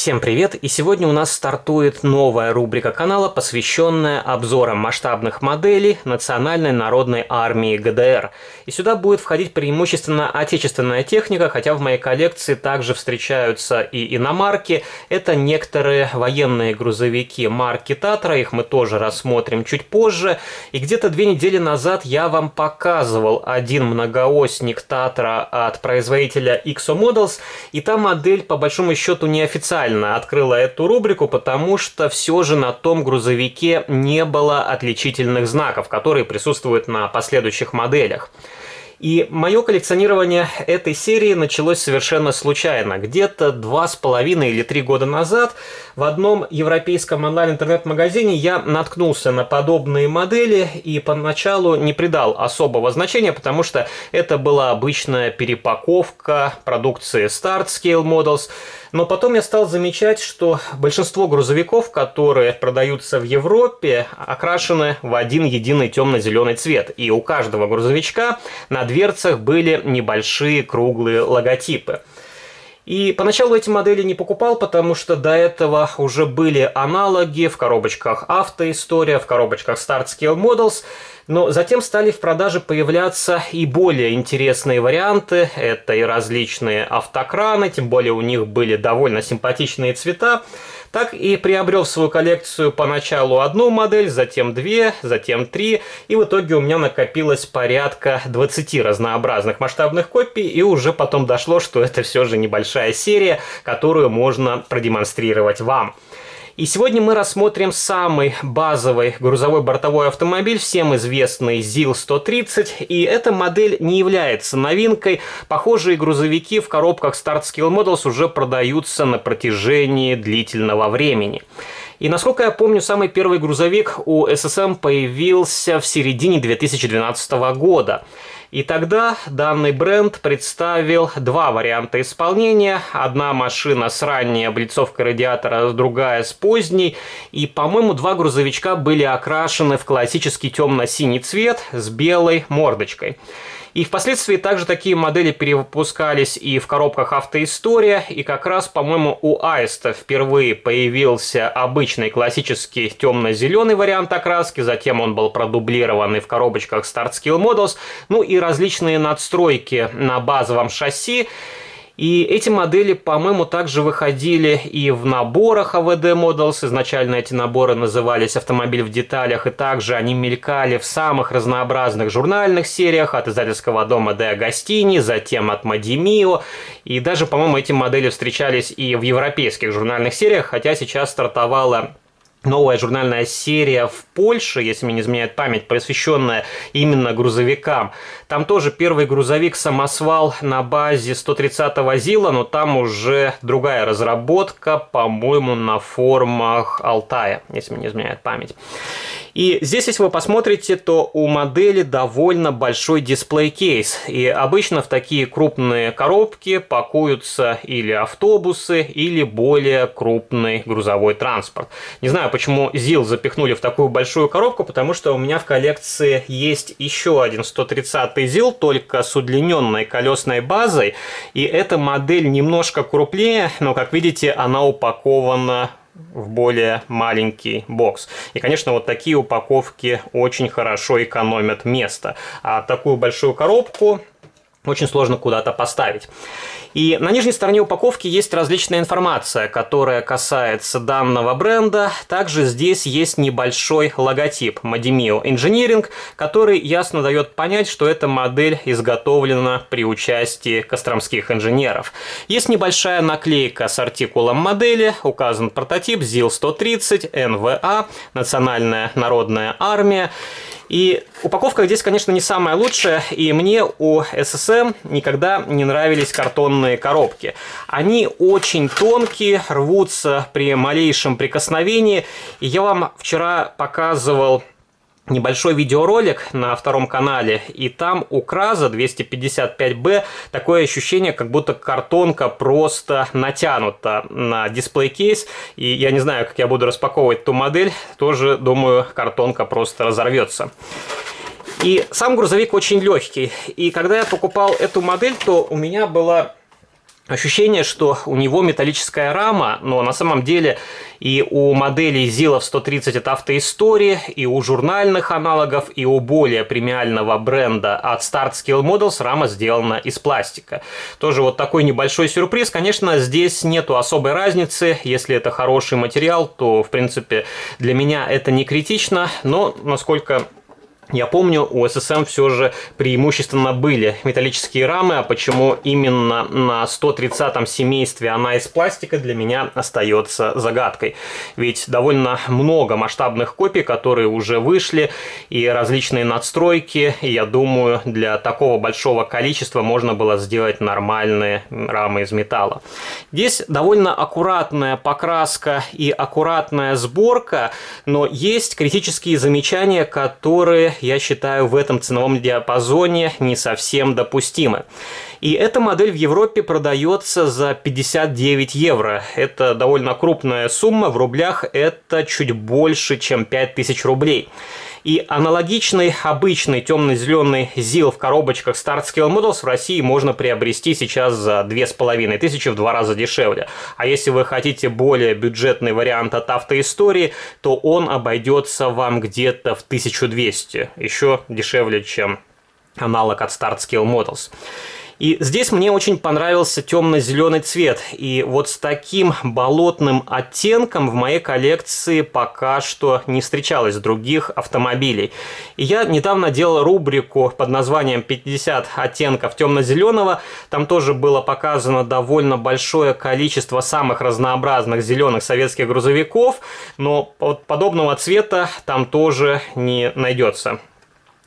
Всем привет! И сегодня у нас стартует новая рубрика канала, посвященная обзорам масштабных моделей Национальной народной армии ГДР. И сюда будет входить преимущественно отечественная техника, хотя в моей коллекции также встречаются и иномарки. Это некоторые военные грузовики марки Татра, их мы тоже рассмотрим чуть позже. И где-то 2 недели назад я вам показывал один многоосник Татра от производителя XO Models, и та модель по большому счету неофициально открыла эту рубрику, потому что все же на том грузовике не было отличительных знаков, которые присутствуют на последующих моделях. И мое коллекционирование этой серии началось совершенно случайно. Где-то 2,5 или 3 года назад в одном европейском онлайн-интернет-магазине я наткнулся на подобные модели и поначалу не придал особого значения, потому что это была обычная перепаковка продукции Start Scale Models. Но потом я стал замечать, что большинство грузовиков, которые продаются в Европе, окрашены в один единый темно-зеленый цвет. И у каждого грузовичка на дверцах были небольшие круглые логотипы. И поначалу эти модели не покупал, потому что до этого уже были аналоги в коробочках Автоистория, в коробочках Start Scale Models, но затем стали в продаже появляться и более интересные варианты. Это и различные автокраны, тем более у них были довольно симпатичные цвета. Так и приобрел в свою коллекцию поначалу одну модель, затем 2, затем 3, и в итоге у меня накопилось порядка 20 разнообразных масштабных копий, и уже потом дошло, что это все же небольшая серия, которую можно продемонстрировать вам. И сегодня мы рассмотрим самый базовый грузовой бортовой автомобиль, всем известный ЗИЛ-130, и эта модель не является новинкой. Похожие грузовики в коробках Start Scale Models уже продаются на протяжении длительного времени. И насколько я помню, самый первый грузовик у ССМ появился в середине 2012 года. И тогда данный бренд представил 2 варианта исполнения. Одна машина с ранней облицовкой радиатора, другая с поздней. И, по-моему, 2 грузовичка были окрашены в классический темно-синий цвет с белой мордочкой. И впоследствии также такие модели перевыпускались и в коробках Автоистория, и как раз, по-моему, у Аиста впервые появился обычный классический темно-зеленый вариант окраски, затем он был продублирован и в коробочках Start Scale Models, ну и различные надстройки на базовом шасси. И эти модели, по-моему, также выходили и в наборах АВД Models. Изначально эти наборы назывались «Автомобиль в деталях», и также они мелькали в самых разнообразных журнальных сериях от издательского дома De Agostini, затем от Мадимио. И даже, по-моему, эти модели встречались и в европейских журнальных сериях, хотя сейчас стартовала новая журнальная серия в Польше, если мне не изменяет память, посвященная именно грузовикам. Там тоже первый грузовик-самосвал на базе 130-го ЗИЛа, но там уже другая разработка, по-моему, на формах Алтая, если мне не изменяет память. И здесь, если вы посмотрите, то у модели довольно большой дисплей-кейс. И обычно в такие крупные коробки пакуются или автобусы, или более крупный грузовой транспорт. Не знаю, почему ЗИЛ запихнули в такую большую коробку, потому что у меня в коллекции есть еще один 130-й ЗИЛ, только с удлиненной колесной базой. И эта модель немножко крупнее, но, как видите, она упакована в более маленький бокс. И, конечно, вот такие упаковки очень хорошо экономят место. А такую большую коробку очень сложно куда-то поставить. И на нижней стороне упаковки есть различная информация, которая касается данного бренда. Также здесь есть небольшой логотип Madimio Engineering, который ясно дает понять, что эта модель изготовлена при участии костромских инженеров. Есть небольшая наклейка с артикулом модели, указан прототип ЗИЛ-130, НВА, Национальная народная армия. И упаковка здесь, конечно, не самая лучшая, и мне у ССМ никогда не нравились картонные коробки. Они очень тонкие, рвутся при малейшем прикосновении, и я вам вчера показывал небольшой видеоролик на втором канале, и там у Краза 255B такое ощущение, как будто картонка просто натянута на дисплей-кейс, и я не знаю, как я буду распаковывать ту модель, тоже думаю, картонка просто разорвется. И сам грузовик очень легкий, и когда я покупал эту модель, то у меня была Ощущение, что у него металлическая рама, но на самом деле и у моделей Zilov 130 от автоистории, и у журнальных аналогов, и у более премиального бренда от Startscale Models рама сделана из пластика. Тоже вот такой небольшой сюрприз. Конечно, здесь нету особой разницы. Если это хороший материал, то, в принципе, для меня это не критично, но, насколько я помню, у SSM все же преимущественно были металлические рамы, а почему именно на 130-м семействе она из пластика, для меня остается загадкой. Ведь довольно много масштабных копий, которые уже вышли, и различные надстройки, и я думаю, для такого большого количества можно было сделать нормальные рамы из металла. Здесь довольно аккуратная покраска и аккуратная сборка, но есть критические замечания, которые, я считаю, в этом ценовом диапазоне не совсем допустимы. И эта модель в Европе продается за 59 евро. Это довольно крупная сумма, в рублях это чуть больше, чем 5000 рублей. И аналогичный обычный темно-зеленый ZIL в коробочках Startscale Models в России можно приобрести сейчас за 2500, в 2 раза дешевле. А если вы хотите более бюджетный вариант от автоистории, то он обойдется вам где-то в 1200. Еще дешевле, чем аналог от Startscale Models. И здесь мне очень понравился темно-зеленый цвет. И вот с таким болотным оттенком в моей коллекции пока что не встречалось других автомобилей. И я недавно делал рубрику под названием «50 оттенков темно-зеленого». Там тоже было показано довольно большое количество самых разнообразных зеленых советских грузовиков. Но вот подобного цвета там тоже не найдется.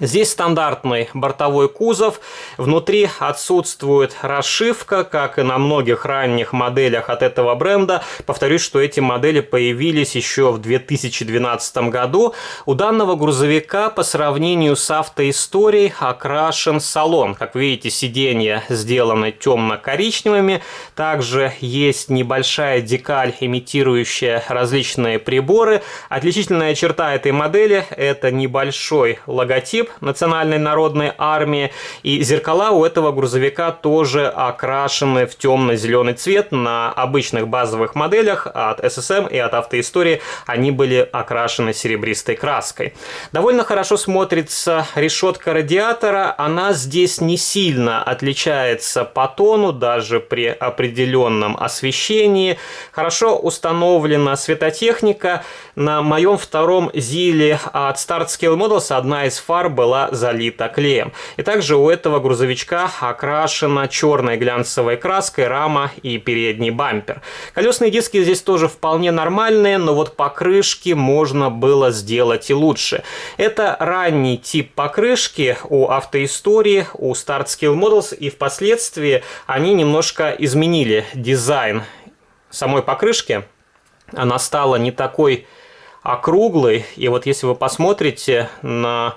Здесь стандартный бортовой кузов, внутри отсутствует расшивка, как и на многих ранних моделях от этого бренда. Повторюсь, что эти модели появились еще в 2012 году. У данного грузовика по сравнению с автоисторией окрашен салон. Как видите, сиденья сделаны темно-коричневыми. Также есть небольшая декаль, имитирующая различные приборы. Отличительная черта этой модели – это небольшой логотип Национальной народной армии, и зеркала у этого грузовика тоже окрашены в темно-зеленый цвет. На обычных базовых моделях от SSM и от автоистории они были окрашены серебристой краской. Довольно хорошо смотрится решетка радиатора, она здесь не сильно отличается по тону, даже при определенном освещении. Хорошо установлена светотехника. На моем втором ZIL от Startscale Models одна из фар была залита клеем. И также у этого грузовичка окрашена черной глянцевой краской рама и передний бампер. Колесные диски здесь тоже вполне нормальные, но вот покрышки можно было сделать и лучше. Это ранний тип покрышки у автоистории, у Startscale Models, и впоследствии они немножко изменили дизайн самой покрышки. Она стала не такой округлый, и вот если вы посмотрите на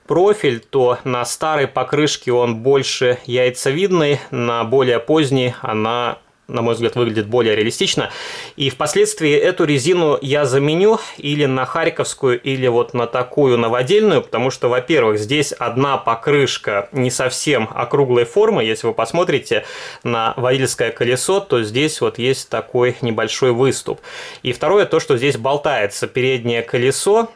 профиль, то на старой покрышке он больше яйцевидный, на более поздней она, на мой взгляд, выглядит более реалистично. И впоследствии эту резину я заменю или на харьковскую, или вот на такую новодельную, потому что, во-первых, здесь одна покрышка не совсем округлой формы. Если вы посмотрите на водительское колесо, то здесь вот есть такой небольшой выступ. И второе, то, что здесь болтается переднее колесо,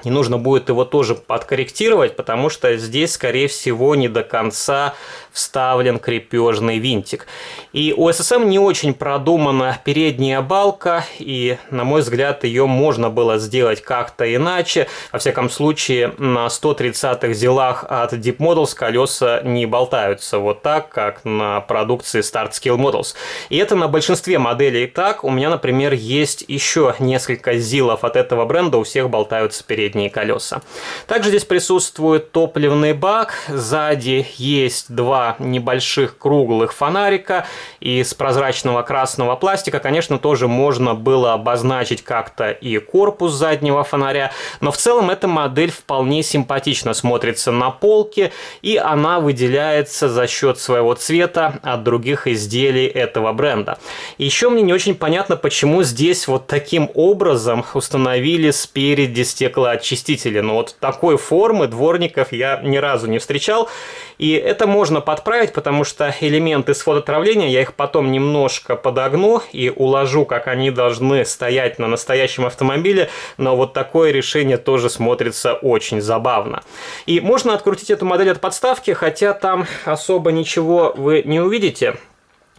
и нужно будет его тоже подкорректировать, потому что здесь, скорее всего, не до конца вставлен крепежный винтик. И у SSM не очень продумана передняя балка, и, на мой взгляд, ее можно было сделать как-то иначе. Во всяком случае, на 130-х зилах от Deep Models колеса не болтаются вот так, как на продукции Startscale Models. И это на большинстве моделей так. У меня, например, есть еще несколько зилов от этого бренда, у всех болтаются передние колеса. Также здесь присутствует топливный бак, сзади есть два небольших круглых фонарика из прозрачного красного пластика. Конечно, тоже можно было обозначить как-то и корпус заднего фонаря, но в целом эта модель вполне симпатично смотрится на полке, и она выделяется за счет своего цвета от других изделий этого бренда. Еще мне не очень понятно, почему здесь вот таким образом установили спереди стеклоочиститель маслоочистители, но вот такой формы дворников я ни разу не встречал. И это можно подправить, потому что элементы сфототравления я их потом немножко подогну и уложу, как они должны стоять на настоящем автомобиле, но вот такое решение тоже смотрится очень забавно. И можно открутить эту модель от подставки, хотя там особо ничего вы не увидите.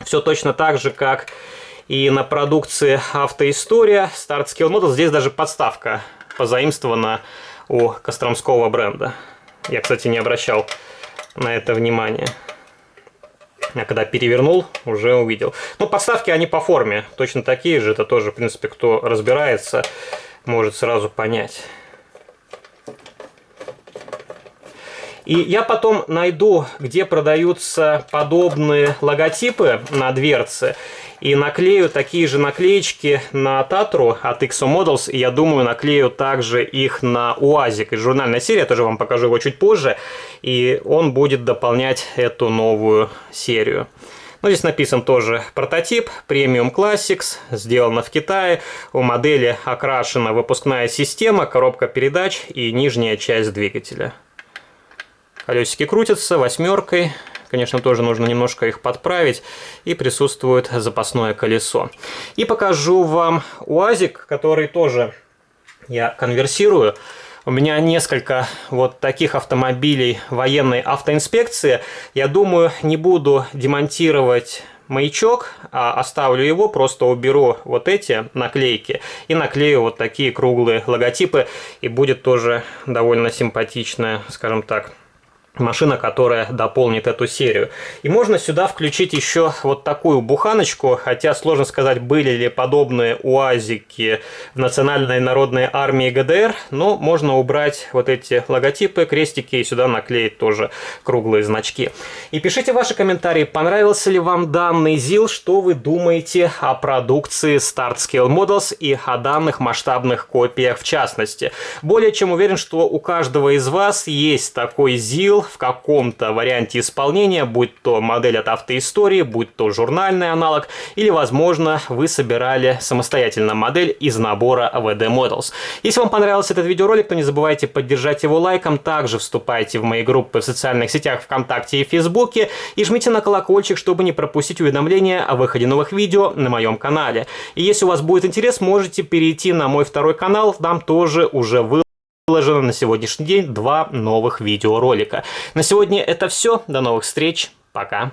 Все точно так же, как и на продукции «Автоистория», Start-Scale Models. Здесь даже подставка позаимствована у костромского бренда. Я, кстати, не обращал на это внимание. Я когда перевернул, уже увидел. Но подставки, они по форме точно такие же. Это тоже, в принципе, кто разбирается, может сразу понять. И я потом найду, где продаются подобные логотипы на дверце, и наклею такие же наклеечки на Татру от XO Models, и я думаю, наклею также их на УАЗик из журнальной серии, я тоже вам покажу его чуть позже, и он будет дополнять эту новую серию. Ну, здесь написан тоже прототип, Premium Classics, сделано в Китае, у модели окрашена выпускная система, коробка передач и нижняя часть двигателя. Колесики крутятся восьмеркой. Конечно, тоже нужно немножко их подправить. И присутствует запасное колесо. И покажу вам УАЗик, который тоже я конверсирую. У меня несколько вот таких автомобилей военной автоинспекции. Я думаю, не буду демонтировать маячок, а оставлю его, просто уберу вот эти наклейки и наклею вот такие круглые логотипы. И будет тоже довольно симпатичная, скажем так, машина, которая дополнит эту серию. И можно сюда включить еще вот такую буханочку, хотя сложно сказать, были ли подобные УАЗики в Национальной народной армии ГДР, но можно убрать вот эти логотипы, крестики и сюда наклеить тоже круглые значки. И пишите ваши комментарии, понравился ли вам данный ЗИЛ, что вы думаете о продукции Start-Scale Models и о данных масштабных копиях в частности. Более чем уверен, что у каждого из вас есть такой ЗИЛ в каком-то варианте исполнения, будь то модель от Автоистории, будь то журнальный аналог, или, возможно, вы собирали самостоятельно модель из набора AVD Models. Если вам понравился этот видеоролик, то не забывайте поддержать его лайком, также вступайте в мои группы в социальных сетях ВКонтакте и Фейсбуке и жмите на колокольчик, чтобы не пропустить уведомления о выходе новых видео на моем канале. И если у вас будет интерес, можете перейти на мой второй канал, там тоже уже выложено на сегодняшний день 2 новых видеоролика. На сегодня это все. До новых встреч. Пока.